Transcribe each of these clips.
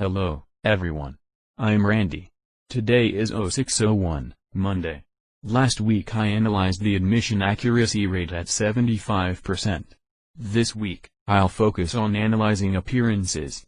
Hello, everyone. I'm Randy. Today is 0601, Monday. Last week I analyzed the admission accuracy rate at 75%. This week, I'll focus on analyzing appearances.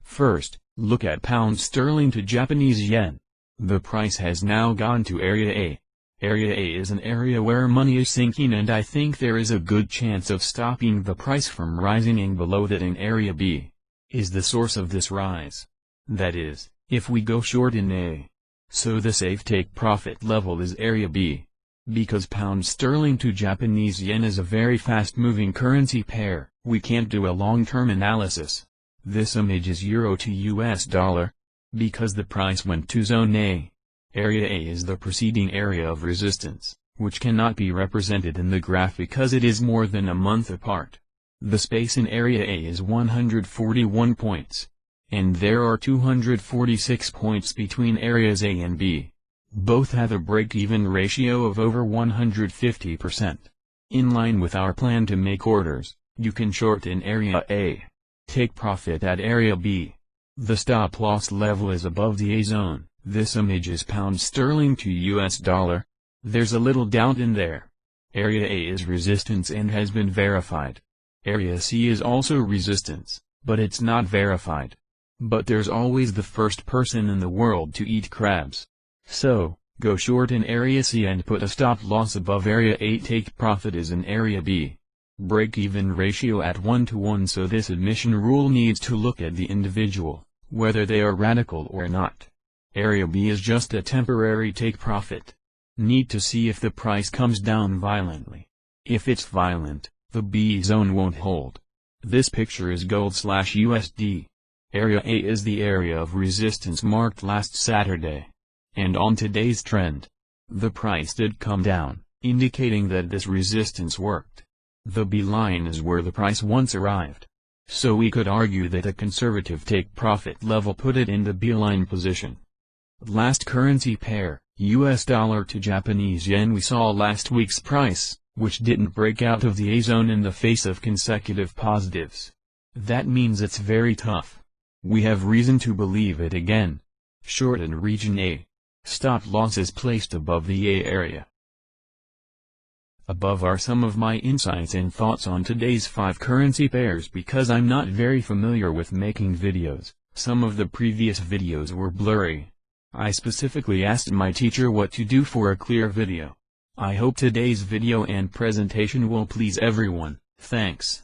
First, look at pound sterling to Japanese yen. The price has now gone to Area A. Area A is an area where money is sinking, and I think there is a good chance of stopping the price from rising, and below that in Area B is the source of this rise. That is, if we go short in A. So the safe take profit level is Area B. Because pound sterling to Japanese yen is a very fast moving currency pair, we can't do a long-term analysis. This image is Euro to US dollar. Because the price went to Zone A. Area A is the preceding area of resistance, which cannot be represented in the graph because it is more than a month apart. The space in Area A is 141 points. And there are 246 points between areas A and B. Both have a break-even ratio of over 150%. In line with our plan to make orders, you can short in Area A. Take profit at Area B. The stop loss level is above the A zone. This image is pound sterling to US dollar. There's a little doubt in there. Area A is resistance and has been verified. Area C is also resistance, but it's not verified. But there's always the first person in the world to eat crabs. So, go short in Area C and put a stop loss above Area A. Take profit is in Area B. Break-even ratio at 1:1, so this admission rule needs to look at the individual, whether they are radical or not. Area B is just a temporary take profit. Need to see if the price comes down violently. If it's violent, the B zone won't hold. This picture is gold/USD. Area A is the area of resistance marked last Saturday. And on today's trend, the price did come down, indicating that this resistance worked. The B line is where the price once arrived. So we could argue that a conservative take profit level put it in the B line position. Last currency pair, US dollar to Japanese yen. We saw last week's price, which didn't break out of the A zone in the face of consecutive positives. That means it's very tough. We have reason to believe it again. Short in region A. Stop loss is placed above the A area. Above are some of my insights and thoughts on today's 5 currency pairs. Because I'm not very familiar with making videos, some of the previous videos were blurry. I specifically asked my teacher what to do for a clear video. I hope today's video and presentation will please everyone. Thanks.